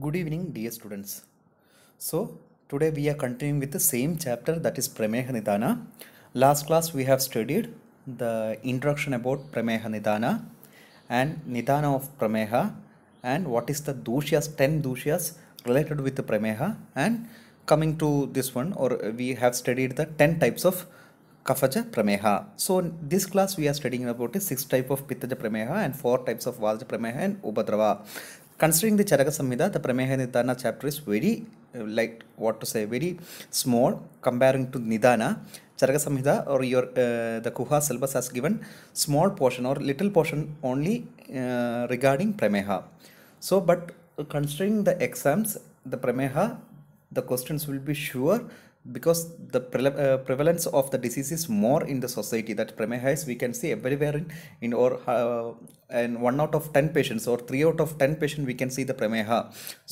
Good evening, dear students. So, today we are continuing with the same chapter, that is Prameha Nidana. Last class we have studied the introduction about Prameha Nidana and Nidana of Prameha and what is the Dushyas, 10 Dushyas related with the Prameha, and coming to this one, or we have studied the 10 types of Kafaja Prameha. So in this class we are studying about the 6 type of Pittaja Prameha and 4 types of Vaja Prameha and Upadrava. Considering the Charaka Samhita, the Prameha Nidana chapter is very very small comparing to Nidana. Charaka Samhita or your the Kuha syllabus has given small portion or little portion only regarding Prameha. So, but considering the exams, the Prameha, the questions will be sure because the prevalence of the disease is more in the society. That Prameha is, we can see everywhere in or and 1 out of 10 patients or 3 out of 10 patients we can see the Prameha.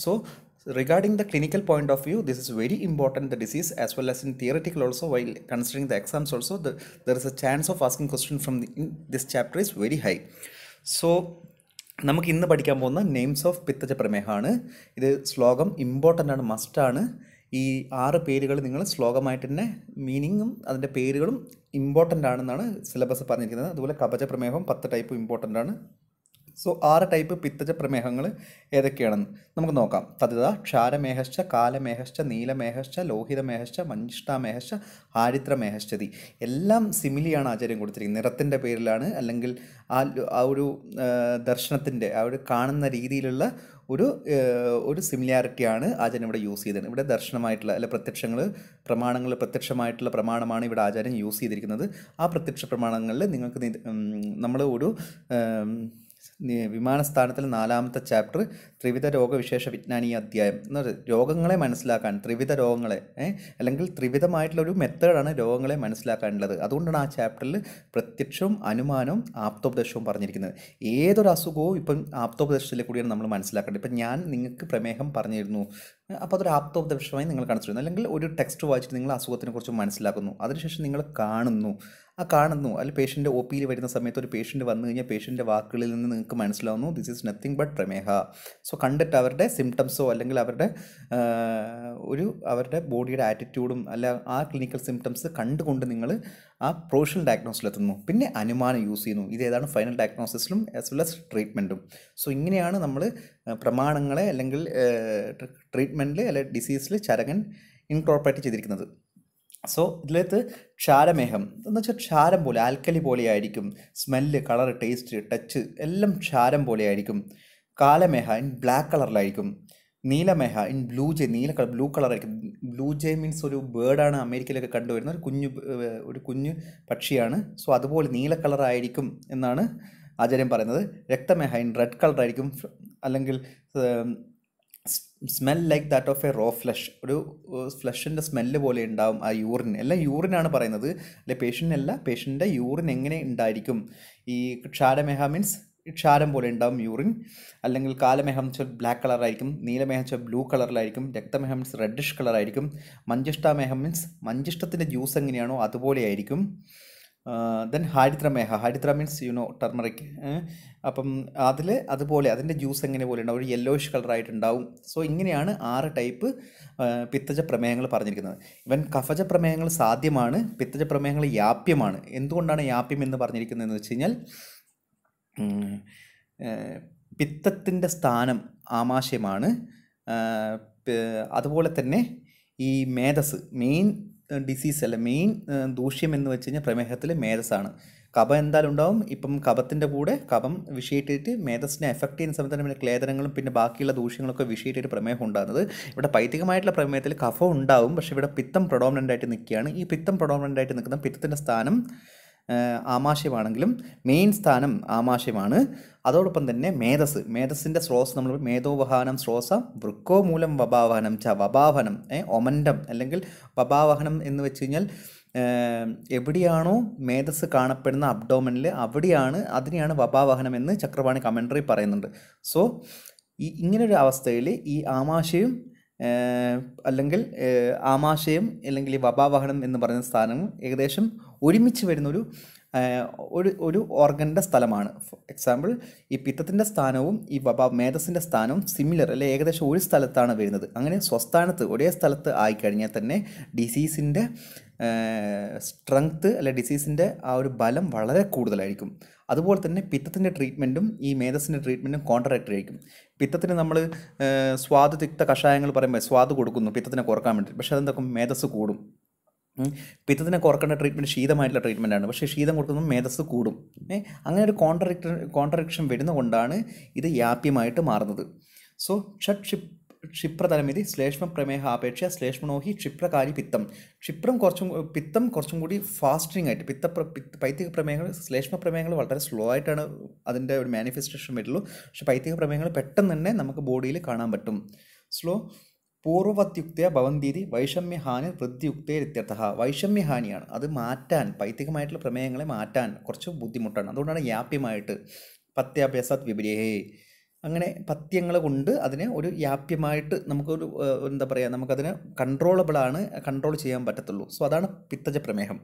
So regarding the clinical point of view, this is very important, the disease, as well as in theoretical also. While considering the exams also, there is a chance of asking question from in this chapter is very high. So നമുക്ക് ഇന്ന് പഠിക്കാൻ പോകുന്ന names of പിത്തജ പ്രമേഹമാണ്. ഇത് ശ്ലോകം important ആണ്, മസ്റ്റാണ്. ഈ 6 പേരുകൾ നിങ്ങൾ ശ്ലോകമായിട്ട് തന്നെ മീനിങ്ങും അതിൻ്റെ പേരുകളും ഇമ്പോർട്ടൻ്റ് ആണെന്നാണ് സിലബസ് പറഞ്ഞിരിക്കുന്നത്. അതുപോലെ കവച പ്രമേഹം 10 ടൈപ്പ് ഇമ്പോർട്ടൻ്റ് ആണ്. സോ 6 ടൈപ്പ് പിത്തജ പ്രമേഹങ്ങൾ ഏതൊക്കെയാണെന്ന് നമുക്ക് നോക്കാം. തദ്ദ ക്ഷാരമേഹശ്ച കാലമേഹശ്ച നീലമേഹശ്ച ലോഹിതമേഹശ്ച മഞ്ജിഷ്ഠാമേഹശ്ച ഹാരിദ്രമേഹശ്ചതി. എല്ലാം സിമിലിയാണ് ആചാര്യം കൊടുത്തിരിക്കുന്നത്. നിറത്തിൻ്റെ പേരിലാണ്, അല്ലെങ്കിൽ ആ ഒരു ദർശനത്തിൻ്റെ ആ ഒരു കാണുന്ന രീതിയിലുള്ള ഒരു സിമിലാരിറ്റിയാണ് ആചാര്യം ഇവിടെ യൂസ് ചെയ്തത്. ഇവിടെ ദർശനമായിട്ടുള്ള അല്ലെ പ്രത്യക്ഷമായിട്ടുള്ള പ്രമാണമാണ് ഇവിടെ ആചാര്യം യൂസ് ചെയ്തിരിക്കുന്നത്. ആ പ്രത്യക്ഷ പ്രമാണങ്ങളിൽ നിങ്ങൾക്ക് നമ്മൾ ഒരു വിമാനസ്ഥാനത്തിൽ 4ാമത്തെ ചാപ്റ്റർ ത്രിവിധ രോഗവിശേഷ വിജ്ഞാനീയ അധ്യായം എന്ന് പറയുന്നത് രോഗങ്ങളെ മനസ്സിലാക്കാൻ, ത്രിവിധ രോഗങ്ങളെ അല്ലെങ്കിൽ ത്രിവിധമായിട്ടുള്ളൊരു മെത്തേഡാണ് രോഗങ്ങളെ മനസ്സിലാക്കാനുള്ളത്. അതുകൊണ്ടാണ് ആ ചാപ്റ്ററിൽ പ്രത്യക്ഷവും അനുമാനവും ആപ്തോപദേശവും പറഞ്ഞിരിക്കുന്നത്. ഏതൊരു അസുഖവും ഇപ്പം ആപ്തോപദേശത്തിലെ കൂടിയാണ് നമ്മൾ മനസ്സിലാക്കേണ്ടത്. ഇപ്പം ഞാൻ നിങ്ങൾക്ക് പ്രമേഹം പറഞ്ഞിരുന്നു, അപ്പോൾ അതൊരു ആപ്തോപദേശമായി നിങ്ങൾ കാണിച്ചിരുന്നു. അല്ലെങ്കിൽ ഒരു ടെക്സ്റ്റ് വായിച്ചിട്ട് നിങ്ങൾ അസുഖത്തിനെ കുറിച്ച് മനസ്സിലാക്കുന്നു, അതിനുശേഷം നിങ്ങൾ കാണുന്നു അല്ലെങ്കിൽ പേഷ്യൻ്റ് ഒ പിയിൽ വരുന്ന സമയത്ത് ഒരു പേഷ്യൻ്റ് വന്നു കഴിഞ്ഞാൽ പേഷ്യൻ്റെ വാക്കുകളിൽ നിന്ന് നിങ്ങൾക്ക് മനസ്സിലാവുന്നു ദിസ് ഈസ് നത്തിങ് ബട്ട് പ്രമേഹ. സോ കണ്ടിട്ട് അവരുടെ സിംറ്റംസോ അല്ലെങ്കിൽ അവരുടെ ബോഡിയുടെ ആറ്റിറ്റ്യൂഡും അല്ല ആ ക്ലിനിക്കൽ സിംറ്റംസ് കണ്ടുകൊണ്ട് നിങ്ങൾ ആ പ്രൊവിഷണൽ ഡയഗ്നോസിലെത്തുന്നു. പിന്നെ അനുമാനം യൂസ് ചെയ്യുന്നു. ഇതേതാണ് ഫൈനൽ ഡയഗ്നോസിസിലും ആസ് വെൽ ആസ് ട്രീറ്റ്മെൻറ്റും. സോ ഇങ്ങനെയാണ് നമ്മൾ പ്രമാണങ്ങളെ അല്ലെങ്കിൽ ട്രീറ്റ്മെൻറ്റിൽ അല്ലെങ്കിൽ ഡിസീസിൽ ചരകൻ ഇൻകോർപ്പറേറ്റ് ചെയ്തിരിക്കുന്നത്. സോ ഇതിലേക്ക് ക്ഷാരമേഹം എന്ന് വെച്ചാൽ ക്ഷാരം പോലെ, ആൽക്കലി പോലെ ആയിരിക്കും. സ്മെല്ല്, കളർ, ടേസ്റ്റ്, ടച്ച് എല്ലാം ക്ഷാരം പോലെ ആയിരിക്കും. കാലമേഹ ഇൻ ബ്ലാക്ക് കളറിലായിരിക്കും. നീലമേഹ ഇൻ ബ്ലൂ കളറായിരിക്കും. ബ്ലൂ ജേ മീൻസ് ഒരു ബേർഡാണ്, അമേരിക്കയിലൊക്കെ കണ്ടുവരുന്ന ഒരു കുഞ്ഞു പക്ഷിയാണ്. സോ അതുപോലെ നീല കളറായിരിക്കും എന്നാണ് ആചാര്യം പറയുന്നത്. രക്തമേഹ ഇൻ റെഡ് കളറായിരിക്കും, അല്ലെങ്കിൽ smell like that of a raw flush, ഒരു ഫ്ലഷിൻ്റെ സ്മെല്ല് പോലെ ഉണ്ടാവും ആ യൂറിൻ. എല്ലാം യൂറിനാണ് പറയുന്നത്, അല്ലെ പേഷ്യൻ്റെ യൂറിൻ എങ്ങനെ ഉണ്ടായിരിക്കും. ഈ ക്ഷാരമേഹ മീൻസ് ക്ഷാരം പോലെ ഉണ്ടാവും യൂറിൻ. അല്ലെങ്കിൽ കാലമേഹം വെച്ചാൽ ബ്ലാക്ക് കളറായിരിക്കും. നീലമേഹം വെച്ചാൽ ബ്ലൂ കളറിലായിരിക്കും. രക്തമേഹം മീൻസ് റെഡിഷ് കളറായിരിക്കും. മഞ്ജിഷ്ഠാമേഹം മീൻസ് മഞ്ജിഷ്ടത്തിൻ്റെ ജ്യൂസ് എങ്ങനെയാണോ അതുപോലെ ആയിരിക്കും. ദെൻ ഹാരിദ്ര മീൻസ് ടർമറിക്. അപ്പം അതുപോലെ അതിൻ്റെ ജ്യൂസ് എങ്ങനെ പോലെ ഉണ്ടാവും, ഒരു യെല്ലോയിഷ് കളറായിട്ടുണ്ടാവും. സോ ഇങ്ങനെയാണ് 6 ടൈപ്പ് പിത്തജ പ്രമേഹങ്ങൾ പറഞ്ഞിരിക്കുന്നത്. ഇവൻ കഫജ പ്രമേഹങ്ങൾ സാധ്യമാണ്, പിത്തജ പ്രമേഹങ്ങൾ യാപ്യമാണ്. എന്തുകൊണ്ടാണ് യാപ്യം എന്ന് പറഞ്ഞിരിക്കുന്നതെന്ന് വെച്ച് കഴിഞ്ഞാൽ പിത്തത്തിൻ്റെ സ്ഥാനം ആമാശയമാണ്. അതുപോലെ തന്നെ ഈ മേധസ് മെയിൻ ഡിസീസ് അല്ല, മെയിൻ ദൂഷ്യം എന്ന് വെച്ച് കഴിഞ്ഞാൽ പ്രമേഹത്തിൽ മേധസ്സാണ്. കഫം എന്തായാലും ഉണ്ടാവും. ഇപ്പം കഫത്തിൻ്റെ കൂടെ കഫം വിഷയിട്ടിട്ട് മേധസ്സിനെ എഫക്റ്റ് ചെയ്യുന്ന സമയത്ത് പിന്നെ ക്ലേദനങ്ങളും പിന്നെ ബാക്കിയുള്ള ദൂഷ്യങ്ങളൊക്കെ വിഷയിട്ടിട്ട് പ്രമേഹം ഉണ്ടാകുന്നത്. ഇവിടെ പൈത്തികമായിട്ടുള്ള പ്രമേഹത്തിൽ കഫം ഉണ്ടാവും, പക്ഷേ ഇവിടെ പിത്തം പ്രൊഡോമിനൻ്റ് ആയിട്ട് നിൽക്കുകയാണ്. ഈ പിത്തം പ്രൊഡോമിനൻ്റ് ആയിട്ട് നിൽക്കുന്ന പിത്തത്തിൻ്റെ സ്ഥാനം ആമാശയമാണെങ്കിലും മെയിൻ സ്ഥാനം ആമാശയമാണ്. അതോടൊപ്പം തന്നെ മേധസ്സിൻ്റെ സ്രോതസ് നമ്മൾ മേധോവഹാനം സ്രോസ വൃക്കോ മൂലം വഭാവഹനം വഭാവഹനം ഒമൻഡം അല്ലെങ്കിൽ വഭാവഹനം എന്ന് വെച്ച് കഴിഞ്ഞാൽ എവിടെയാണോ മേധസ് കാണപ്പെടുന്ന അബ്ഡോമനിൽ അതിനെയാണ് വഭാവഹനം എന്ന് ചക്രപാണി കമൻട്രി പറയുന്നുണ്ട്. സോ ഇങ്ങനൊരു അവസ്ഥയിൽ ഈ ആമാശയം അല്ലെങ്കിൽ ആമാശയം അല്ലെങ്കിൽ ഈ വഭാവഹനം എന്ന് പറയുന്ന സ്ഥാനം ഏകദേശം ഒരുമിച്ച് വരുന്നൊരു ഒരു ഓർഗൻ്റെ സ്ഥലമാണ്. ഫോർ എക്സാമ്പിൾ ഈ പിത്തത്തിൻ്റെ സ്ഥാനവും ഈ മേധസ്സിൻ്റെ സ്ഥാനവും സിമിലർ അല്ലെ ഏകദേശം ഒരു സ്ഥലത്താണ് വരുന്നത്. അങ്ങനെ സ്വസ്ഥാനത്ത് ഒരേ സ്ഥലത്ത് ആയിക്കഴിഞ്ഞാൽ തന്നെ ഡിസീസിൻ്റെ സ്ട്രെങ്ത്ത് അല്ലെ ഡിസീസിൻ്റെ ആ ഒരു ബലം വളരെ കൂടുതലായിരിക്കും. അതുപോലെ തന്നെ പിത്തത്തിൻ്റെ ട്രീറ്റ്മെൻറ്റും ഈ മേധസ്സിൻ്റെ ട്രീറ്റ്മെൻറ്റും കോൺട്രാക്ടറി ആയിരിക്കും. പിത്തത്തിന് നമ്മൾ സ്വാദ് തിക്ത കഷായങ്ങൾ പറയുമ്പോൾ സ്വാദ് കൊടുക്കുന്നു പിത്തത്തിനെ കുറക്കാൻ വേണ്ടി, പക്ഷേ അതെന്താക്കും മേധസ്സ് കൂടും. പിത്തത്തിനെ കുറക്കേണ്ട ട്രീറ്റ്മെൻറ്റ് ശീതമായിട്ടുള്ള ട്രീറ്റ്മെൻറ്റാണ്, പക്ഷേ ശീതം കൊടുക്കുമ്പോൾ മേധസ്സ് കൂടും. അങ്ങനെ ഒരു കോൺട്രഡിക്ഷൻ വരുന്നതുകൊണ്ടാണ് ഇത് യാപ്യമായിട്ട് മാറുന്നത്. സോ ക്ഷിപ്രതലമിതി ശ്ലേഷ്മ പ്രമേഹ ആപേക്ഷ ശ്ലേഷ്മണോഹി ക്ഷിപ്രകാരി പിത്തം. പിത്തം കുറച്ചും കൂടി ഫാസ്റ്റിംഗ് ആയിട്ട് പൈത്തിക പ്രമേഹങ്ങൾ ശ്ലേഷ്മ പ്രമേഹങ്ങൾ വളരെ സ്ലോ ആയിട്ടാണ് അതിൻ്റെ ഒരു മാനിഫെസ്റ്റേഷൻ വരുള്ളൂ. പക്ഷേ പൈത്തിക പ്രമേഹങ്ങൾ പെട്ടെന്ന് തന്നെ നമുക്ക് ബോഡിയിൽ കാണാൻ പറ്റും. പൂർവവത്യുക്തയ ഭവന്തീതി വൈഷമ്യഹാനി വൃദ്ധിയുക്തേരിത്യർത്ഥ. വൈഷമ്യഹാനിയാണ്, അത് മാറ്റാൻ പൈത്തികമായിട്ടുള്ള പ്രമേഹങ്ങളെ മാറ്റാൻ കുറച്ച് ബുദ്ധിമുട്ടാണ്. അതുകൊണ്ടാണ് യാപ്യമായിട്ട് പത്യാഭ്യാസാത് വിപര്യേ, അങ്ങനെ പഥ്യങ്ങൾ കൊണ്ട് അതിനെ ഒരു യാപ്യമായിട്ട് നമുക്കൊരു എന്താ പറയുക, നമുക്കതിനെ കൺട്രോൾ ചെയ്യാൻ പറ്റത്തുള്ളൂ. സോ അതാണ് പിത്തജ പ്രമേഹം.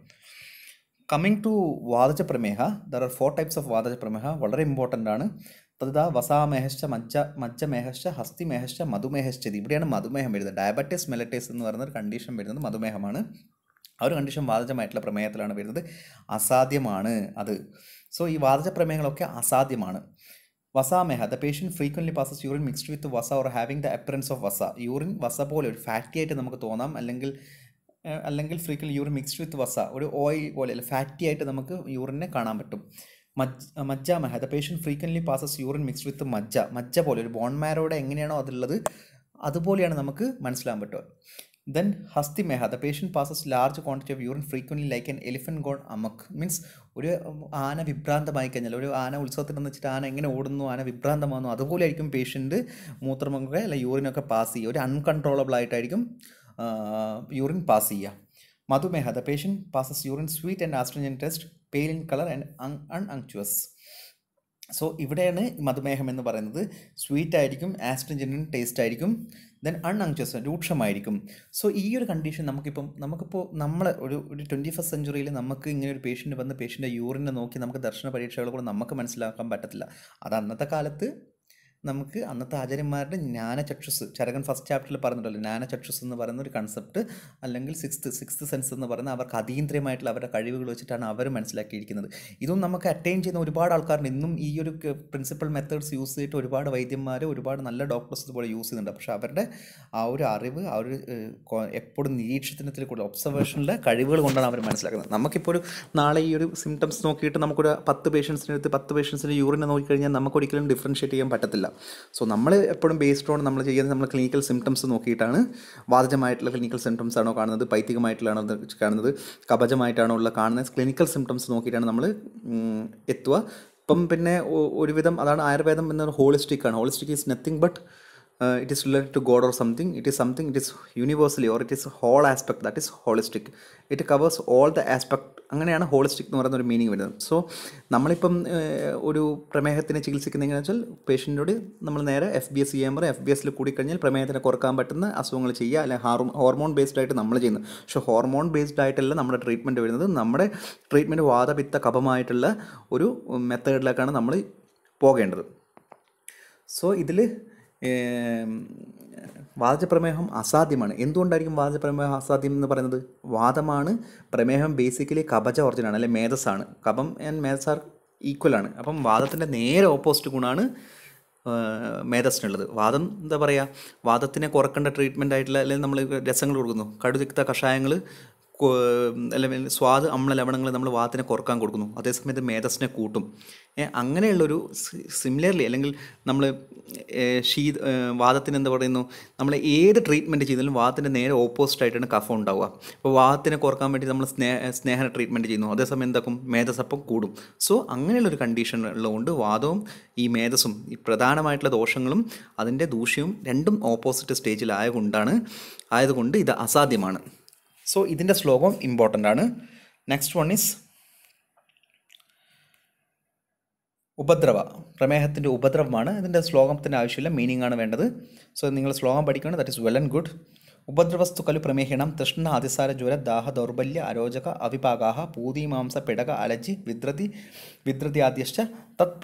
കമ്മിങ് ടു വാതജ പ്രമേഹ, ദർ ആർ 4 ടൈപ്സ് ഓഫ് വാതജ പ്രമേഹ. വളരെ ഇമ്പോർട്ടൻ്റ് ആണ്. തഥാ വസാമേഹശ്ച മജ്ജമേഹശ്ച ഹസ്തിമേഹശ്ച മധുമേഹശ്ചതി. ഇവിടെയാണ് മധുമേഹം വരുന്നത്. ഡയബറ്റിസ് മെലറ്റൈസ് എന്ന് പറയുന്ന ഒരു കണ്ടീഷൻ വരുന്നത് മധുമേഹമാണ്. ആ ഒരു കണ്ടീഷൻ വാതജമായിട്ടുള്ള പ്രമേഹത്തിലാണ് വരുന്നത്. അസാധ്യമാണ് അത്. സോ ഈ വാതജ പ്രമേഹങ്ങളൊക്കെ അസാധ്യമാണ്. വസാമേഹ, the patient frequently passes urine mixed with വസ or having the appearance of വസ. യൂറിൻ വസ പോലെ ഒരു ഫാറ്റി ആയിട്ട് നമുക്ക് തോന്നാം, അല്ലെങ്കിൽ ഫ്രീക്വൻ്റ്ലി യൂറിൻ മിക്സ്ഡ് വിത്ത് വസ, ഒരു ഓയിൽ പോലെ അല്ല ഫാറ്റി ആയിട്ട് നമുക്ക് യൂറിനെ കാണാൻ പറ്റും. മജ്ജാമേഹ, the patient frequently passes urine mixed with മജ്ജ പോലെ ഒരു ബോൺ മാരോടെ എങ്ങനെയാണോ അതുള്ളത് അതുപോലെയാണ് നമുക്ക് മനസ്സിലാക്കാൻ പറ്റുക. ദെൻ ഹസ്തിമേഹ, the patient passes large quantity of urine frequently like an elephant gone amok. Means ഒരു ആന വിഭ്രാന്തമായി കഴിഞ്ഞാൽ, ഒരു ആന ഉത്സവത്തിനെന്ന് വെച്ചിട്ട് ആന എങ്ങനെ ഓടുന്നു, ആന വിഭ്രാന്തമാകുന്നു, അതുപോലെ ആയിരിക്കും പേഷ്യൻറ്റ് മൂത്രമൊക്കെ അല്ല യൂറിനൊക്കെ പാസ് ചെയ്യുക. ഒരു അൺകൺട്രോളബിൾ ആയിട്ടായിരിക്കും യൂറിൻ പാസ് ചെയ്യുക. മധുമേഹ, the patient passes urine sweet and astringent taste, pale in colour and unctuous. So ഇവിടെയാണ് മധുമേഹം എന്ന് പറയുന്നത്. സ്വീറ്റ് ആയിരിക്കും, ആസ്ട്രിജനും ടേസ്റ്റ് ആയിരിക്കും, ദെൻ അൺഅങ്ക്ച്വസ് രൂക്ഷമായിരിക്കും. സോ ഈ ഒരു കണ്ടീഷൻ നമുക്കിപ്പോൾ ഒരു 21st സെഞ്ച്വറിയിൽ നമുക്ക് ഇങ്ങനെ ഒരു പേഷ്യൻ്റ് വന്ന് പേഷ്യൻ്റെ യൂറിനെ നോക്കി നമുക്ക് ദർശന പരീക്ഷകൾ കൂടെ നമുക്ക് മനസ്സിലാക്കാൻ പറ്റത്തില്ല. അത് അന്നത്തെ കാലത്ത് നമുക്ക് അന്നത്തെ ആചാര്യന്മാരുടെ ജ്ഞാനചക്ഷുസ്, ചരകൻ ഫസ്റ്റ് ചാപ്റ്ററിൽ പറഞ്ഞിട്ടുള്ളൂ, ജ്ഞാനചക്ഷുസ് എന്ന് പറയുന്ന ഒരു കൺസെപ്റ്റ്, അല്ലെങ്കിൽ സിക്സ്ത് സെൻസ് എന്ന് പറയുന്ന അവർക്ക് അതീന്ദ്രിയമായിട്ടുള്ള അവരുടെ കഴിവുകൾ വെച്ചിട്ടാണ് അവർ മനസ്സിലാക്കിയിരിക്കുന്നത്. ഇതും നമുക്ക് അറ്റൈൻ ചെയ്യുന്ന ഒരുപാട് ആൾക്കാരുണ്ട്. ഇന്നും ഈ ഒരു പ്രിൻസിപ്പൽ മെത്തേഡ്സ് യൂസ് ചെയ്തിട്ട് ഒരുപാട് വൈദ്യന്മാർ, ഒരുപാട് നല്ല ഡോക്ടേഴ്സ് ഇതുപോലെ യൂസ് ചെയ്യുന്നുണ്ട്. പക്ഷേ അവരുടെ ആ ഒരു അറിവ്, ആ ഒരു എപ്പോഴും നിരീക്ഷണത്തിൽ കൂടെ ഒബ്സർവേഷനിലെ കഴിവുകൾ കൊണ്ടാണ് അവർ മനസ്സിലാക്കുന്നത്. നമുക്കിപ്പോൾ ഒരു നാളെ ഈ ഒരു സിംറ്റംസ് നോക്കിയിട്ട് നമുക്കൊരു 10 പേഷ്യൻസിൻ്റെ യൂറിനെ നോക്കിക്കഴിഞ്ഞാൽ നമുക്കൊരിക്കലും ഡിഫറൻഷ്യേറ്റ് ചെയ്യാൻ പറ്റത്തില്ല. സോ നമ്മൾ എപ്പോഴും ബേസ്ഡ് ഓൺ നമ്മൾ ചെയ്യുന്നത് നമ്മൾ ക്ലിനിക്കൽ സിംറ്റംസ് നോക്കിയിട്ടാണ്. വാതജമായിട്ടുള്ള ക്ലിനിക്കൽ സിംറ്റംസ് ആണോ കാണുന്നത്, പൈത്തികമായിട്ടുള്ളതാണോ കാണുന്നത്, കബജമായിട്ടാണോ ഉള്ള കാണുന്നത്, ക്ലിനിക്കൽ സിംറ്റംസ് നോക്കിയിട്ടാണ് നമ്മൾ എത്തുക. ഇപ്പം പിന്നെ ഒരുവിധം അതാണ് ആയുർവേദം എന്നത് ഹോളിസ്റ്റിക് ആണ്. Holistic is nothing but it is related to God or something. It is universally, or it is whole aspect, that is holistic. It covers all the aspect. അങ്ങനെയാണ് ഹോളിസ്റ്റിക് എന്ന് പറയുന്ന ഒരു മീനിങ് വരുന്നത്. സോ നമ്മളിപ്പം ഒരു പ്രമേഹത്തിനെ ചികിത്സിക്കുന്നത് എങ്ങനെയാണെന്ന് വെച്ചാൽ പേഷ്യൻറ്റിനോട് നമ്മൾ നേരെ FBS ചെയ്യാൻ പറയും. FBSൽ കൂടിക്കഴിഞ്ഞാൽ പ്രമേഹത്തിനെ കുറക്കാൻ പറ്റുന്ന അസുഖങ്ങൾ ചെയ്യുക, അല്ലെങ്കിൽ ഹോർമോൺ ബേസ്ഡ് ആയിട്ട് നമ്മൾ ചെയ്യുന്നത്. പക്ഷേ ഹോർമോൺ ബേസ്ഡ് ആയിട്ടല്ല നമ്മുടെ ട്രീറ്റ്മെൻറ്റ് വരുന്നത്. നമ്മുടെ ട്രീറ്റ്മെൻറ്റ് വാതപിത്ത കഫമായിട്ടുള്ള ഒരു മെത്തേഡിലേക്കാണ് നമ്മൾ പോകേണ്ടത്. സോ ഇതിൽ വാതജപ്രമേഹം അസാധ്യമാണ്. എന്തുകൊണ്ടായിരിക്കും വാതജപ്രമേഹം അസാധ്യം എന്ന് പറയുന്നത്? വാദമാണ് പ്രമേഹം ബേസിക്കലി കബജ ഒറിജിനാണ്, അല്ലെങ്കിൽ മേധസ്സാണ്. കഫം ആൻഡ് മേധസ് ആർ ഈക്വലാണ്. അപ്പം വാദത്തിൻ്റെ നേരെ ഓപ്പോസിറ്റ് ഗുണമാണ് മേധസ്സിനുള്ളത്. വാദം എന്താ പറയുക, വാദത്തിനെ കുറക്കേണ്ട ട്രീറ്റ്മെൻ്റ് ആയിട്ടുള്ള, അല്ലെങ്കിൽ നമ്മൾ രസങ്ങൾ കൊടുക്കുന്നു, കടുതിക്ത കഷായങ്ങൾ, അല്ലെങ്കിൽ സ്വാദ് അമ്ല ലവണങ്ങൾ നമ്മൾ വാദത്തിനെ കുറക്കാൻ കൊടുക്കുന്നു. അതേസമയത്ത് മേധസ്സിനെ കൂട്ടും. അങ്ങനെയുള്ളൊരു സിമിലർലി, അല്ലെങ്കിൽ നമ്മൾ വാദത്തിന് എന്താ പറയുന്നു, നമ്മൾ ഏത് ട്രീറ്റ്മെൻറ്റ് ചെയ്താലും വാദത്തിൻ്റെ നേരെ ഓപ്പോസിറ്റ് ആയിട്ടാണ് കഫം ഉണ്ടാവുക. അപ്പോൾ വാദത്തിനെ കുറക്കാൻ വേണ്ടി നമ്മൾ സ്നേഹന ട്രീറ്റ്മെൻറ്റ് ചെയ്യുന്നു, അതേസമയം എന്താക്കും മേധസ്സപ്പം കൂടും. സോ അങ്ങനെയുള്ളൊരു കണ്ടീഷൻ ഉള്ളതുകൊണ്ട് വാദവും ഈ മേധസ്സും ഈ പ്രധാനമായിട്ടുള്ള ദോഷങ്ങളും അതിൻ്റെ ദൂഷ്യവും രണ്ടും ഓപ്പോസിറ്റ് സ്റ്റേജിലായതുകൊണ്ട് ഇത് അസാധ്യമാണ്. സോ ഇതിൻ്റെ ശ്ലോകം ഇമ്പോർട്ടൻ്റ് ആണ്. നെക്സ്റ്റ് വൺ ഈസ് ഉപദ്രവ. പ്രമേഹത്തിൻ്റെ ഉപദ്രവമാണ്. ഇതിൻ്റെ ശ്ലോകത്തിൻ്റെ ആവശ്യമില്ല, മീനിങ് ആണ് വേണ്ടത്. സോ നിങ്ങൾ ശ്ലോകം പഠിക്കണം, that is well and good. ഉപദ്രവസ്തു ഖലു പ്രമേഹിണം തൃഷ്ണ അതിസാര ജ്വര ദാഹ ദൗർബല്യ അരോചക അവിപാകാഹ പൂതിമാംസ പിടക അലജി വിദ്രതിയാദ്യശ്ച തത്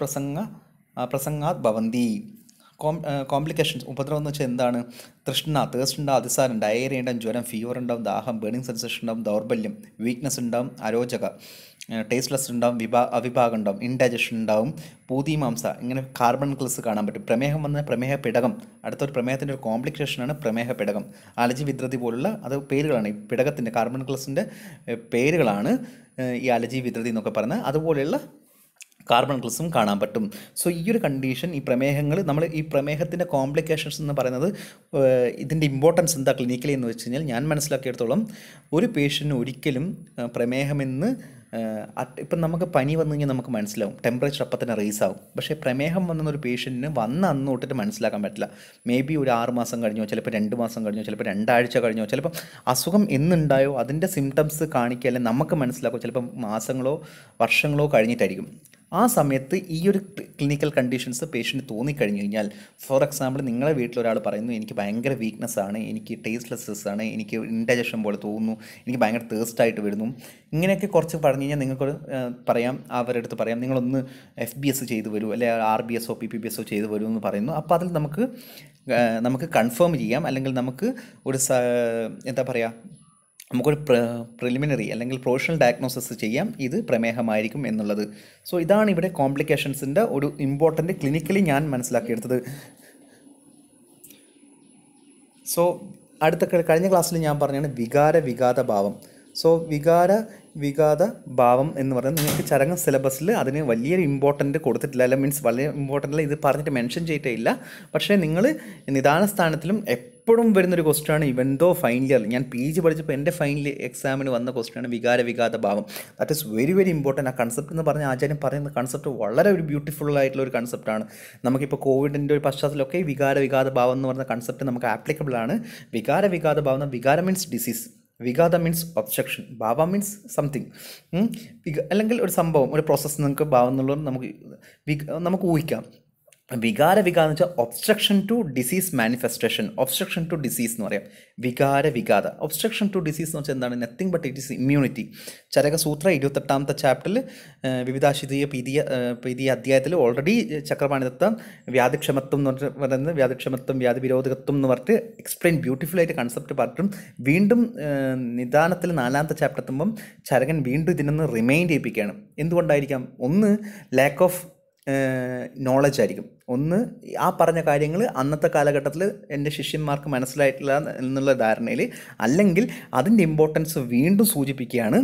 പ്രസംഗാത് ഭവന്തി. കോംപ്ലിക്കേഷൻസ്, ഉപദ്രവം എന്ന് വെച്ചാൽ എന്താണ്? തൃഷ്ണ, തേഴ്സ്റ്റ് ഉണ്ടാവും, അതിസാരം, ഡയേറിയ ഉണ്ടാവും, ജ്വരം, ഫീവർ ഉണ്ടാവും, ദാഹം, ബേണിംഗ് സെൻസേഷൻ ഉണ്ടാവും, ദൗർബല്യം, വീക്ക്നെസ് ഉണ്ടാവും, അരോചക, ടേസ്റ്റ്ലെസ് ഉണ്ടാവും, അവിഭാഗം ഉണ്ടാവും, ഇൻഡൈജഷൻ ഉണ്ടാവും, പൂതിമാംസ, ഇങ്ങനെ കാർബൺകിൾസ് കാണാൻ പറ്റും. പ്രമേഹം വന്ന പ്രമേഹ പിടകം, അടുത്തൊരു പ്രമേഹത്തിൻ്റെ ഒരു കോംപ്ലിക്കേഷനാണ് പ്രമേഹ പിടകം. അലർജി വിദ്രതി പോലുള്ള അത് പേരുകളാണ്, ഈ പിടകത്തിൻ്റെ കാർബൺകിൾസിൻ്റെ പേരുകളാണ് ഈ അലർജി വിദ്രതി എന്നൊക്കെ പറയുന്നത്. അതുപോലെയുള്ള കാർബൺകിൾസും കാണാൻ പറ്റും. സോ ഈ ഒരു കണ്ടീഷൻ, ഈ പ്രമേഹങ്ങൾ, നമ്മൾ ഈ പ്രമേഹത്തിൻ്റെ കോംപ്ലിക്കേഷൻസ് എന്ന് പറയുന്നത് ഇതിൻ്റെ ഇമ്പോർട്ടൻസ് എന്താ ക്ലിനിക്കലി എന്ന് വെച്ച് കഴിഞ്ഞാൽ, ഞാൻ മനസ്സിലാക്കിയിടത്തോളം ഒരു പേഷ്യൻറ്റിന് ഒരിക്കലും പ്രമേഹമെന്ന് ഇപ്പം നമുക്ക് പനി വന്നു കഴിഞ്ഞാൽ നമുക്ക് മനസ്സിലാവും, ടെമ്പറേച്ചർ അപ്പം തന്നെ റേസ് ആവും. പക്ഷേ പ്രമേഹം വന്നൊരു പേഷ്യൻറ്റിന് വന്ന അന്ന് തൊട്ടിട്ട് മനസ്സിലാക്കാൻ പറ്റില്ല. മേ ബി ഒരു 6 മാസം കഴിഞ്ഞോ, ചിലപ്പോൾ 2 മാസം കഴിഞ്ഞോ, ചിലപ്പോൾ 2 ആഴ്ച കഴിഞ്ഞോ, ചിലപ്പം അസുഖം എന്നുണ്ടായോ അതിൻ്റെ സിംറ്റംസ് കാണിക്കുക, അല്ലെങ്കിൽ നമുക്ക് മനസ്സിലാക്കും ചിലപ്പം മാസങ്ങളോ വർഷങ്ങളോ കഴിഞ്ഞിട്ടായിരിക്കും. ആ സമയത്ത് ഈ ഒരു ക്ലിനിക്കൽ കണ്ടീഷൻസ് പേഷ്യൻറ്റ് തോന്നിക്കഴിഞ്ഞ് കഴിഞ്ഞാൽ, ഫോർ എക്സാമ്പിൾ നിങ്ങളെ വീട്ടിലൊരാൾ പറയുന്നു എനിക്ക് ഭയങ്കര വീക്ക്നെസ് ആണ്, എനിക്ക് ടേസ്റ്റ്ലെസ്സസ് ആണ്, എനിക്ക് ഇൻഡൈജഷൻ പോലെ തോന്നുന്നു, എനിക്ക് ഭയങ്കര തേഴ്സ്റ്റായിട്ട് വരുന്നു, ഇങ്ങനെയൊക്കെ കുറച്ച് പറഞ്ഞു കഴിഞ്ഞാൽ നിങ്ങൾക്ക് പറയാം, അവരുടെ അടുത്ത് പറയാം നിങ്ങളൊന്ന് FBS ചെയ്ത് വരൂ, അല്ലെങ്കിൽ RBS PPBS ചെയ്ത് വരൂ എന്ന് പറയുന്നു. അപ്പോൾ അതിൽ നമുക്ക് കൺഫേം ചെയ്യാം, അല്ലെങ്കിൽ നമുക്ക് ഒരു എന്താ പറയുക, നമുക്കൊരു പ്രിലിമിനറി അല്ലെങ്കിൽ പ്രൊവിഷണൽ ഡയഗ്നോസിസ് ചെയ്യാം ഇത് പ്രമേഹമായിരിക്കും എന്നുള്ളത്. സോ ഇതാണ് ഇവിടെ കോംപ്ലിക്കേഷൻസിൻ്റെ ഒരു ഇമ്പോർട്ടൻ്റ് ക്ലിനിക്കലി ഞാൻ മനസ്സിലാക്കിയെടുത്തത്. സോ കഴിഞ്ഞ ക്ലാസ്സിൽ ഞാൻ പറഞ്ഞാണ് വികാര ഭാവം. സോ വികാര ഭാവം എന്ന് പറയുന്നത് നിങ്ങൾക്ക് ചരങ്ങ സിലബസിൽ അതിന് വലിയൊരു ഇമ്പോർട്ടൻ്റ് കൊടുത്തിട്ടില്ല, അല്ല മീൻസ് വളരെ ഇമ്പോർട്ടൻ്റ് അല്ല, ഇത് പറഞ്ഞിട്ട് മെൻഷൻ ചെയ്തിട്ടേ ഇല്ല. പക്ഷേ നിങ്ങൾ നിദാന സ്ഥാനത്തിലും എപ്പോഴും വരുന്നൊരു ക്വസ്റ്റ്യനാണ്, ഇവൻ ദോ ഫൈനൽ ഇയർ ഞാൻ PG പഠിച്ചപ്പോൾ എൻ്റെ ഫൈനൽ എക്സാമിന് വന്ന ക്വസ്റ്റ്യനാണ് വികാര ഭാവം. That is very very important. ആ കൺസെപ്റ്റ് എന്ന് പറഞ്ഞ ആചാര്യം പറയുന്ന കൺസെപ്റ്റ് വളരെ ഒരു ബ്യൂട്ടിഫുൾ ആയിട്ടുള്ള ഒരു കൺസെപ്റ്റാണ്. നമുക്കിപ്പോൾ കോവിഡിൻ്റെ ഒരു പശ്ചാത്തലമൊക്കെ വികാര ഭാവം എന്ന് പറയുന്ന കൺസെപ്റ്റ് നമുക്ക് ആപ്ലിക്കബിൾ ആണ്. വികാര ഭാവം, വികാരം മീൻസ് ഡിസീസ്, വികാത മീൻസ് ഒബ്സ്ട്രക്ഷൻ, ഭാവ മീൻസ് സംതിങ്, അല്ലെങ്കിൽ ഒരു സംഭവം, ഒരു പ്രോസസ്സ് നിങ്ങൾക്ക് ഭാവം എന്നുള്ളത് നമുക്ക് ഊഹിക്കാം. വികാര എന്ന് വെച്ചാൽ obstruction to disease manifestation, obstruction to disease എന്ന് പറയാം. വികാര ഒബ്സ്ട്രക്ഷൻ ടു ഡിസീസ് എന്ന് വെച്ചാൽ എന്താണ്? Nothing but it is immunity. ചരകസൂത്ര 28ാമത്തെ ചാപ്റ്ററിൽ വിവിധാശിതീയ പീതിയ അധ്യായത്തിൽ ഓൾറെഡി ചക്രപാണിദത്ത വ്യാധിക്ഷമത്വം എന്ന് പറയുന്നത്, വ്യാധിക്ഷമത്വം വ്യാധിവിരോധകത്വം എന്ന് പറഞ്ഞിട്ട് എക്സ്പ്ലെയിൻ ബ്യൂട്ടിഫുള്ളായിട്ട് കൺസെപ്റ്റ് പറഞ്ഞിട്ടും വീണ്ടും നിദാനത്തിൽ 4ാമത്തെ ചാപ്റ്റർ എത്തുമ്പം ചരകൻ വീണ്ടും ഇതിനൊന്ന് റിമൈൻഡ് ചെയ്യിപ്പിക്കുകയാണ്. എന്തുകൊണ്ടായിരിക്കാം? ഒന്ന് ലാക്ക് ഓഫ് നോളജ് ആയിരിക്കും, ഒന്ന് ആ പറഞ്ഞ കാര്യങ്ങൾ അന്നത്തെ കാലഘട്ടത്തിൽ എൻ്റെ ശിഷ്യന്മാർക്ക് മനസ്സിലായിട്ടില്ല എന്നുള്ള ധാരണയിൽ, അല്ലെങ്കിൽ അതിൻ്റെ ഇമ്പോർട്ടൻസ് വീണ്ടും സൂചിപ്പിക്കുകയാണ്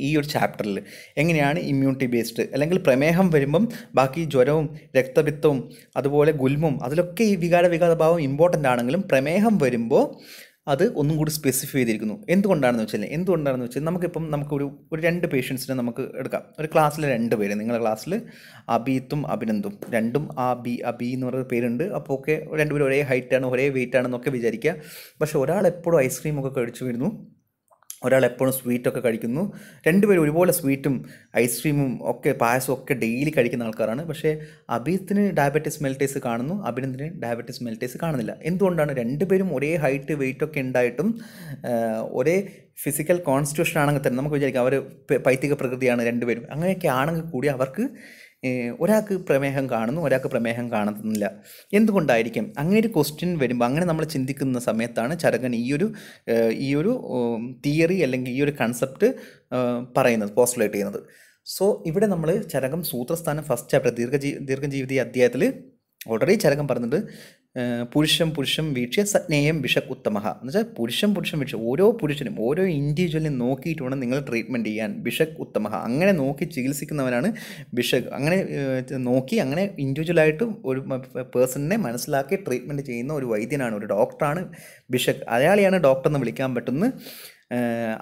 ഈ ഒരു ചാപ്റ്ററിൽ. എങ്ങനെയാണ് ഇമ്മ്യൂണിറ്റി ബേസ്ഡ്, അല്ലെങ്കിൽ പ്രമേഹം വരുമ്പം ബാക്കി ജ്വരവും രക്തപിത്തവും അതുപോലെ ഗുൽമും അതിലൊക്കെ ഈ വികാര ഭാവം ഇമ്പോർട്ടൻ്റ് ആണെങ്കിലും പ്രമേഹം വരുമ്പോൾ അത് ഒന്നും കൂടി സ്പെസിഫൈ ചെയ്തിരിക്കുന്നു. എന്തുകൊണ്ടാണെന്ന് വെച്ചാൽ നമുക്കിപ്പം നമുക്കൊരു 2 പേഷ്യൻസിനെ നമുക്ക് എടുക്കാം. ഒരു ക്ലാസ്സിൽ 2 പേര്, നിങ്ങളുടെ ക്ലാസ്സിൽ അബീത്തും അഭിനന്ദും, രണ്ടും അബി എന്ന് പറയുന്ന പേരുണ്ട്. അപ്പോൾ ഒക്കെ 2 പേരും ഒരേ ഹൈറ്റാണ്, ഒരേ വെയിറ്റ് ആണെന്നൊക്കെ വിചാരിക്കുക. പക്ഷേ ഒരാൾ എപ്പോഴും ഐസ്ക്രീമൊക്കെ കഴിച്ചു വരുന്നു, ഒരാൾ എപ്പോഴും സ്വീറ്റൊക്കെ കഴിക്കുന്നു. 2 പേരും ഒരുപോലെ സ്വീറ്റും ഐസ്ക്രീമും ഒക്കെ പായസവും ഒക്കെ ഡെയിലി കഴിക്കുന്ന ആൾക്കാരാണ്. പക്ഷേ അബീത്തിന് ഡയബറ്റീസ് മെൽറ്റേഴ്സ് കാണുന്നു, അഭിനന്ദിന് ഡയബറ്റീസ് മെൽറ്റേഴ്സ് കാണുന്നില്ല. എന്തുകൊണ്ടാണ്? 2 പേരും ഒരേ ഹൈറ്റ് വെയിറ്റ് ഒക്കെ ഉണ്ടായിട്ടും ഒരേ ഫിസിക്കൽ കോൺസ്റ്റിറ്റ്യൂഷൻ ആണെങ്കിൽ തന്നെ നമുക്ക് വിചാരിക്കാം അവർ പൈത്തിക പ്രകൃതിയാണ് 2 പേരും. അങ്ങനെയൊക്കെ ആണെങ്കിൽ കൂടി അവർക്ക് ഒരാൾക്ക് പ്രമേഹം കാണുന്നു, ഒരാൾക്ക് പ്രമേഹം കാണുന്നില്ല. എന്തുകൊണ്ടായിരിക്കും? അങ്ങനെ ഒരു ക്വസ്റ്റ്യൻ വരുമ്പോൾ, അങ്ങനെ നമ്മൾ ചിന്തിക്കുന്ന സമയത്താണ് ചരകൻ ഈ ഒരു തിയറി അല്ലെങ്കിൽ ഈ ഒരു കൺസെപ്റ്റ് പറയുന്നത്, പോസ്റ്റുലേറ്റ് ചെയ്യുന്നത്. സോ ഇവിടെ നമ്മൾ ചരകം സൂത്രസ്ഥാനം ഫസ്റ്റ് ചാപ്റ്റർ ദീർഘജീവിത അധ്യായത്തിൽ ഓൾറെഡി ചരകം പറയുന്നുണ്ട്, പുരുഷം വീക്ഷ്യ സജ്ഞേയം വിഷക് ഉത്തമഹ എന്ന് വെച്ചാൽ പുരുഷം വീക്ഷ്യ, ഓരോ പുരുഷനും ഓരോ ഇൻഡിവിജ്വലിനെ നോക്കിയിട്ട് വേണം നിങ്ങൾ ട്രീറ്റ്മെൻറ്റ് ചെയ്യാൻ. വിഷക് ഉത്തമഹ, അങ്ങനെ നോക്കി ചികിത്സിക്കുന്നവനാണ് വിഷക്. അങ്ങനെ നോക്കി അങ്ങനെ ഇൻഡിവിജ്വലായിട്ട് ഒരു പേഴ്സണിനെ മനസ്സിലാക്കി ട്രീറ്റ്മെൻറ്റ് ചെയ്യുന്ന ഒരു വൈദ്യനാണ്, ഒരു ഡോക്ടറാണ് വിഷക്. അയാളെയാണ് ഡോക്ടർ എന്ന് വിളിക്കാൻ പറ്റുന്ന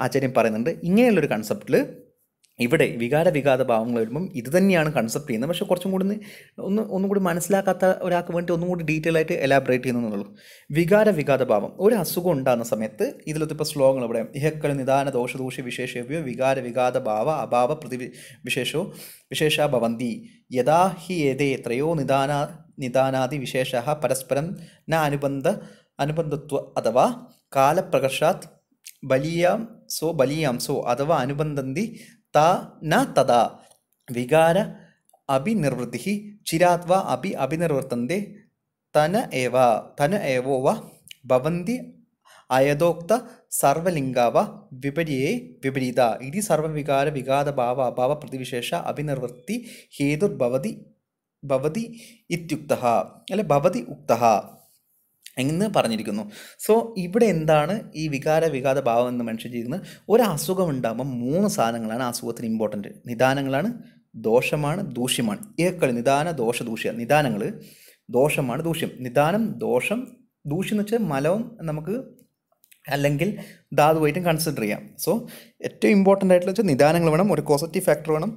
ആചാര്യം പറയുന്നുണ്ട്. ഇങ്ങനെയുള്ളൊരു കൺസെപ്റ്റിൽ ഇവിടെ വികാര ഭാവങ്ങൾ വരുമ്പം ഇത് തന്നെയാണ് കൺസെപ്റ്റ് ചെയ്യുന്നത്. പക്ഷേ കുറച്ചും കൂടി ഒന്നും കൂടി മനസ്സിലാക്കാത്ത ഒരാൾക്ക് വേണ്ടി ഒന്നും കൂടി ഡീറ്റെയിൽ ആയിട്ട് എലാബറേറ്റ് ചെയ്യുന്നുള്ളൂ. വികാര ഭാവം, ഒരു അസുഖം ഉണ്ടാകുന്ന സമയത്ത് ഇതിലൊത്തിപ്പോൾ ശ്ലോകങ്ങൾ ഇവിടെ ഇഹക്കൽ നിദാന ദോഷദൂഷ്യ വിശേഷവ്യോ വികാര ഭാവ അഭാവ പ്രതി വിശേഷ ഭവന്തി യഥാ ഹി ഏതേ ത്രയോ നിദാനാദി വിശേഷ പരസ്പരം ന അനുബന്ധ അനുബന്ധത്വ അഥവാ കാലപ്രകർഷാത് ബലീയാംസോ അഥവാ അനുബന്ധന്തി ന തഥാ വികാര അഭിനിർവൃത്തി ചിരാത് വാ അഭിനിർവർത്തന്തെ തന ഏവോ വ ഭവന്തി അയഥോക്ത സർവലിംഗാവ വിപരീത ഇതി സർവവികാര വിഘാതഭാവ അഭാവ പ്രതിവിശേഷ അഭിനിർവൃത്തി ഹേതുർഭവതി ഇത്യുക്തഃ അല്ലെ ഭവതി ഉക്തഃ എന്ന് പറഞ്ഞിരിക്കുന്നു. സോ ഇവിടെ എന്താണ് ഈ വികാര ഭാവം എന്ന് മെൻഷൻ ചെയ്യുന്നത്? ഒരു അസുഖം ഉണ്ടാകുമ്പോൾ 3 സാധനങ്ങളാണ് അസുഖത്തിന് ഇമ്പോർട്ടൻറ്റ്. നിദാനങ്ങളാണ്, ദോഷമാണ്, ദൂഷ്യമാണ്. ഏക്കളി നിദാന ദോഷ ദൂഷ്യ. നിദാനങ്ങൾ ദോഷമാണ്, ദൂഷ്യം. നിദാനം ദോഷം, ദൂഷ്യം എന്ന് വെച്ചാൽ മലവും നമുക്ക് അല്ലെങ്കിൽ ധാതുവായിട്ടും കൺസിഡർ ചെയ്യാം. സോ ഏറ്റവും ഇമ്പോർട്ടൻ്റ് ആയിട്ടുള്ള വെച്ചാൽ നിദാനങ്ങൾ വേണം, ഒരു കോസറ്റീവ് ഫാക്ടർ വേണം,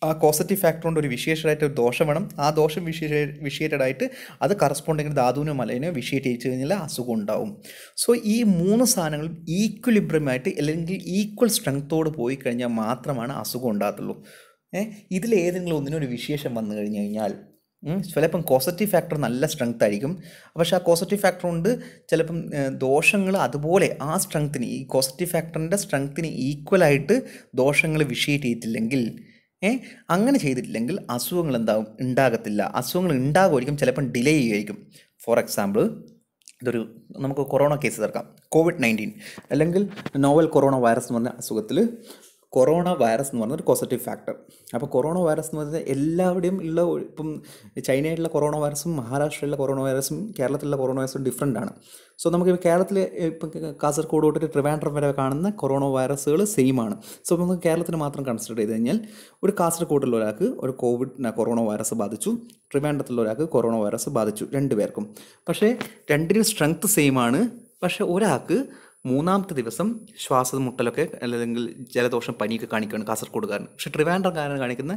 ആ കോസറ്റീവ് ഫാക്ടർ കൊണ്ട് ഒരു വിഷയേറ്റഡായിട്ട് ഒരു ദോഷം വേണം, ആ ദോഷം വിഷയേറ്റഡ് ആയിട്ട് അത് കറസ്പോണ്ടിങ് ധാതുവിനോ മലയിനോ വിഷയേറ്റ് ചെയ്ത് കഴിഞ്ഞാൽ അസുഖം ഉണ്ടാവും. സോ ഈ 3 സാധനങ്ങളും ഈക്വലിബ്രിയമായിട്ട് അല്ലെങ്കിൽ ഈക്വൽ സ്ട്രെങ്ത്തോട് പോയി കഴിഞ്ഞാൽ മാത്രമാണ് അസുഖം ഉണ്ടാകത്തുള്ളൂ. ഇതിലേതെങ്കിലും ഒന്നിനൊരു വിശേഷം വന്നു കഴിഞ്ഞു കഴിഞ്ഞാൽ ചിലപ്പം കോസറ്റീവ് ഫാക്ടർ നല്ല സ്ട്രെങ്ത് ആയിരിക്കും, പക്ഷേ ആ കോസറ്റീവ് ഫാക്ടർ കൊണ്ട് ചിലപ്പം ദോഷങ്ങൾ അതുപോലെ ആ സ്ട്രെങ്ത്തിന്, ഈ കോസറ്റീവ് ഫാക്ടറിൻ്റെ സ്ട്രെങ്ത്തിന് ഈക്വലായിട്ട് ദോഷങ്ങൾ വിഷയേറ്റ് ചെയ്തിട്ടില്ലെങ്കിൽ, അങ്ങനെ ചെയ്തിട്ടില്ലെങ്കിൽ അസുഖങ്ങൾ ഉണ്ടാകത്തില്ല. അസുഖങ്ങൾ ഉണ്ടാകുമായിരിക്കും, ചിലപ്പം ഡിലേ ചെയ്യുമായിരിക്കും. ഫോർ എക്സാമ്പിൾ, ഇതൊരു നമുക്ക് കൊറോണ കേസ് തീർക്കാം. COVID-19 അല്ലെങ്കിൽ നോവൽ കൊറോണ വൈറസ് എന്ന് പറഞ്ഞ അസുഖത്തിൽ കൊറോണ വൈറസ് എന്ന് പറഞ്ഞൊരു പോസിറ്റീവ് ഫാക്ടർ. അപ്പോൾ കൊറോണ വൈറസ് എന്ന് പറഞ്ഞാൽ എല്ലാവിടെയും ഉള്ള, ഇപ്പം ചൈനയിലുള്ള കൊറോണ വൈറസും മഹാരാഷ്ട്രയിലുള്ള കൊറോണ വൈറസും കേരളത്തിലുള്ള കൊറോണ വൈറസും ഡിഫറെൻ്റ് ആണ്. സോ നമുക്ക് കേരളത്തിൽ ഇപ്പം കാസർഗോഡ് തൊട്ടിട്ട് ട്രിവാൻഡ്രം വരെ കാണുന്ന കൊറോണ വൈറസുകൾ സെയിം ആണ്. സോ നമുക്ക് കേരളത്തിന് മാത്രം കൺസിഡർ ചെയ്ത് കഴിഞ്ഞാൽ ഒരു കാസർഗോഡുള്ള ഒരാൾക്ക് ഒരു കൊറോണ വൈറസ് ബാധിച്ചു, ട്രിവാൻഡ്രത്തുള്ള ഒരാൾക്ക് കൊറോണ വൈറസ് ബാധിച്ചു, 2 പേർക്കും. പക്ഷേ രണ്ടിനും സ്ട്രെങ്ത് സെയിം ആണ്. പക്ഷേ ഒരാൾക്ക് 3ാമത്തെ ദിവസം ശ്വാസം മുട്ടലൊക്കെ അല്ലെങ്കിൽ ജലദോഷം പനിയൊക്കെ കാണിക്കുകയാണ് കാസർഗോഡുകാരൻ. പക്ഷേ ട്രിവാൻഡ്രംകാരൻ കാണിക്കുന്ന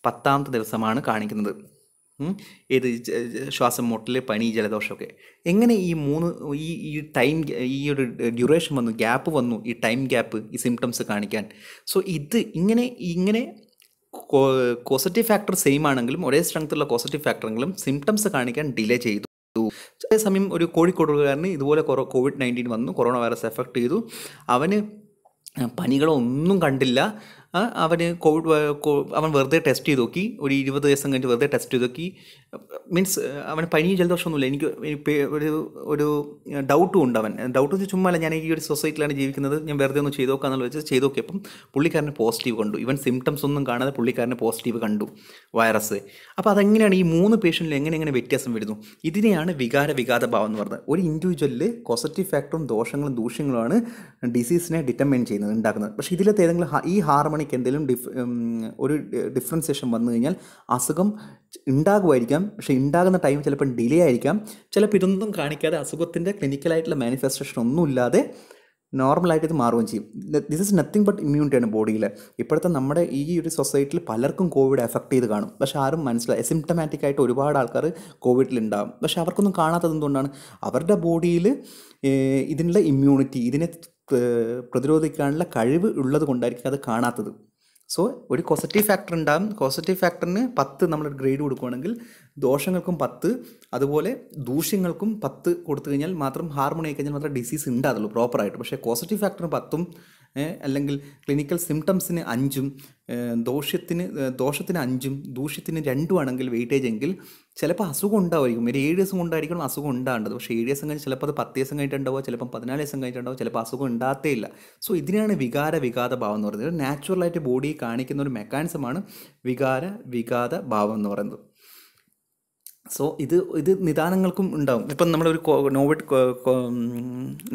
10ാമത്തെ ദിവസമാണ് കാണിക്കുന്നത്. ഏത് ശ്വാസം മുട്ടൽ, പനി, ജലദോഷമൊക്കെ. എങ്ങനെ ഈ ടൈം, ഈ ഒരു ഡ്യൂറേഷൻ വന്നു, ഗ്യാപ്പ് വന്നു, ഈ ടൈം ഗ്യാപ്പ് ഈ സിംറ്റംസ് കാണിക്കാൻ? സോ ഇത് ഇങ്ങനെ പോസിറ്റീവ് ഫാക്ടർ സെയിം ആണെങ്കിലും ഒരേ സ്ട്രെങ്ത്തുള്ള പോസിറ്റീവ് ഫാക്ടറെങ്കിലും സിംറ്റംസ് കാണിക്കാൻ ഡിലേ ചെയ്തു. അതേസമയം ഒരു കോഴിക്കോടുകാരന് ഇതുപോലെ COVID-19 വന്നു, കൊറോണ വൈറസ് എഫക്റ്റ് ചെയ്തു, അവന് പനികളൊന്നും കണ്ടില്ല, അവൻ വെറുതെ ടെസ്റ്റ് ചെയ്ത് നോക്കി, ഒരു 20 ദിവസം കഴിഞ്ഞിട്ട് വെറുതെ ടെസ്റ്റ് ചെയ്ത് നോക്കി. മീൻസ് അവന് പനി ജലദോഷമൊന്നുമില്ല. എനിക്ക് ഒരു ഡൗട്ടും ഉണ്ട്. ഡൗട്ട് വെച്ച് ചുമ്മാ അല്ല, ഞാൻ ഈ ഒരു സൊസൈറ്റിയിലാണ് ജീവിക്കുന്നത്, ഞാൻ വെറുതെ ഒന്ന് ചെയ്ത് നോക്കാന്നുള്ള വെച്ച് ചെയ്ത് നോക്കിയപ്പം പുള്ളിക്കാരന് പോസിറ്റീവ് കണ്ടു. ഇവൻ സിംറ്റംസ് ഒന്നും കാണാതെ പുള്ളിക്കാരന് പോസിറ്റീവ് കണ്ടു വൈറസ്. അപ്പോൾ അതെങ്ങനെയാണ് ഈ 3 പേഷ്യൻറ്റിൽ എങ്ങനെ വ്യത്യാസം വരുന്നു? ഇതിനെയാണ് വികാരഭാവം എന്ന് പറയുന്നത്. ഒരു ഇൻഡിവിജ്വലിൽ പോസിറ്റീവ് ഫാക്ടറും ദോഷങ്ങളും ദൂഷ്യങ്ങളുമാണ് ഡിസീസിനെ ഡിറ്റർമൈൻ ചെയ്യുന്നത്, ഉണ്ടാക്കുന്നത്. പക്ഷേ ഇതിലത്തെ ഏതെങ്കിലും ഈ ഹാർമണിക്ക് എന്തെങ്കിലും ഒരു ഡിഫറൻസിയേഷൻ വന്നു കഴിഞ്ഞാൽ അസുഖം ഉണ്ടാകുമായിരിക്കാം. പക്ഷേ ഉണ്ടാകുന്ന ടൈം ചിലപ്പോൾ ഡിലേ ആയിരിക്കാം. ചിലപ്പോൾ ഇതൊന്നും കാണിക്കാതെ അസുഖത്തിൻ്റെ ക്ലിനിക്കലായിട്ടുള്ള മാനിഫെസ്റ്റേഷൻ ഒന്നുമില്ലാതെ നോർമലായിട്ട് ഇത് മാറുകയും ചെയ്യും. ദിസ് ഇസ് നത്തിങ് ബട്ട് ഇമ്മ്യൂണിറ്റിയാണ് ബോഡിയിൽ. ഇപ്പോഴത്തെ നമ്മുടെ ഈ ഒരു സൊസൈറ്റിയിൽ പലർക്കും കോവിഡ് എഫക്റ്റ് ചെയ്ത് കാണും, പക്ഷേ ആരും മനസ്സിലായി. സിംറ്റമാറ്റിക് ആയിട്ട് ഒരുപാട് ആൾക്കാർ കോവിഡിലുണ്ടാകും, പക്ഷേ അവർക്കൊന്നും കാണാത്തത് എന്തുകൊണ്ടാണ്? അവരുടെ ബോഡിയിൽ ഇതിനുള്ള ഇമ്മ്യൂണിറ്റി, ഇതിനെ പ്രതിരോധിക്കാനുള്ള കഴിവ് ഉള്ളത് കൊണ്ടായിരിക്കും അത് കാണാത്തത്. സോ ഒരു പോസിറ്റീവ് ഫാക്ടർ ഉണ്ടാകും. പോസിറ്റീവ് ഫാക്ടറിന് 10 നമ്മൾ ഗ്രേഡ് കൊടുക്കുകയാണെങ്കിൽ ദോഷങ്ങൾക്കും 10, അതുപോലെ ദൂഷ്യങ്ങൾക്കും 10 കൊടുത്തു കഴിഞ്ഞാൽ മാത്രം ഹാർമോണി ആയി കഴിഞ്ഞാൽ മാത്രമേ ഡിസീസ് ഉണ്ടാകുള്ളൂ പ്രോപ്പറായിട്ട്. പക്ഷേ പോസിറ്റീവ് ഫാക്ടറിന് 10 അല്ലെങ്കിൽ ക്ലിനിക്കൽ സിംറ്റംസിന് 5, ദോഷത്തിന് 5, ദൂഷ്യത്തിന് 2 ആണെങ്കിൽ വെയിറ്റേജ് എങ്കിൽ ചിലപ്പോൾ അസുഖം ഉണ്ടാവുമായിരിക്കും. ഒരു 7 ദിവസം കൊണ്ടായിരിക്കണം അസുഖം ഉണ്ടാകേണ്ടത്. പക്ഷേ 7 ദിവസം കഴിഞ്ഞ് ചിലപ്പോൾ അത് 10 ദിവസം കഴിഞ്ഞിട്ടുണ്ടാവുക, ചിലപ്പോൾ 14 ദിവസം കഴിഞ്ഞിട്ടുണ്ടാവും, ചിലപ്പോൾ അസുഖം ഉണ്ടാകത്തേ ഇല്ല. സോ ഇതിനാണ് വികാരഭാവം എന്ന് പറയുന്നത്. നാച്ചുറലായിട്ട് ബോഡി കാണിക്കുന്ന ഒരു മെക്കാനിസമാണ് വികാരഭാവം എന്ന് പറയുന്നത്. സോ ഇത് നിദാനങ്ങൾക്കും ഉണ്ടാകും. ഇപ്പം നമ്മളൊരു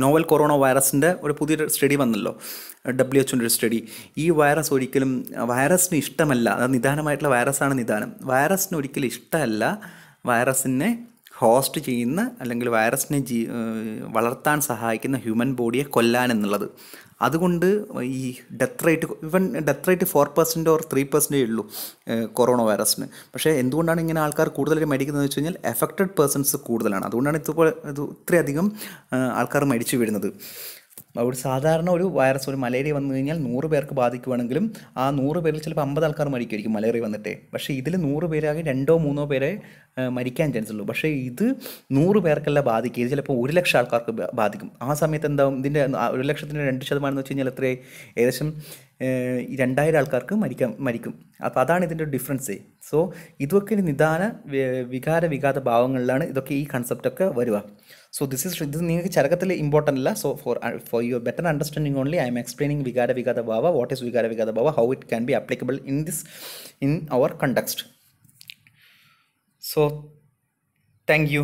നോവൽ കൊറോണ വൈറസിൻ്റെ ഒരു പുതിയൊരു സ്റ്റഡി വന്നല്ലോ, WHO ഒരു സ്റ്റഡി. ഈ വൈറസ് ഒരിക്കലും വൈറസിന് ഇഷ്ടമല്ല, അത് നിദാനമായിട്ടുള്ള വൈറസാണ് നിദാനം. വൈറസിന് ഒരിക്കലും ഇഷ്ടമല്ല വൈറസിനെ ഹോസ്റ്റ് ചെയ്യുന്ന അല്ലെങ്കിൽ വൈറസിനെ വളർത്താൻ സഹായിക്കുന്ന ഹ്യൂമൻ ബോഡിയെ കൊല്ലാൻ എന്നുള്ളത്. അതുകൊണ്ട് ഈ ഡെത്ത് റേറ്റ് 4% ഓർ 3% ഉള്ളൂ കൊറോണ വൈറസിന്. പക്ഷേ എന്തുകൊണ്ടാണ് ഇങ്ങനെ ആൾക്കാർ കൂടുതലായിട്ട് മരിക്കുന്നത് വെച്ച് കഴിഞ്ഞാൽ എഫക്റ്റഡ് പേഴ്സൺസ് കൂടുതലാണ്. അതുകൊണ്ടാണ് ഇത്രയധികം ആൾക്കാർ മരിച്ചു വീഴുന്നത്. ഒരു സാധാരണ ഒരു വൈറസ് ഒരു മലേറിയ വന്നു കഴിഞ്ഞാൽ 100 പേർക്ക് ബാധിക്കുവാണെങ്കിലും ആ 100 പേരിൽ ചിലപ്പോൾ 50 ആൾക്കാർ മരിക്കുമായിരിക്കും മലേറിയ വന്നിട്ട്. പക്ഷേ ഇതിൽ 100 പേരാകെ 2-3 പേരെ മരിക്കാൻ ചാൻസ് ഉള്ളൂ. പക്ഷേ ഇത് 100 പേർക്കല്ല ബാധിക്കുക, ഇത് ചിലപ്പോൾ 1,00,000 ആൾക്കാർക്ക് ബാധിക്കും. ആ സമയത്ത് എന്താവും, ഇതിൻ്റെ 1,00,000-ന് 2% എന്ന് വെച്ച് കഴിഞ്ഞാൽ എത്രയായി? ഏകദേശം 2,000 ആൾക്കാർക്ക് മരിക്കും. അപ്പോൾ അതാണ് ഇതിൻ്റെ ഡിഫറൻസ്. സോ ഇതൊക്കെ നിദാന വികാര ഭാവങ്ങളിലാണ് ഇതൊക്കെ ഈ കൺസെപ്റ്റൊക്കെ വരിക. സോ ഇത് നിങ്ങൾക്ക് ചരകത്തിൽ ഇമ്പോർട്ടൻ്റ് അല്ല. So for your better understanding only I'm explaining വികാര ഭാവ, വാട്ട് ഈസ് വികാര ഭാവ, how it can be applicable in our context. So thank you.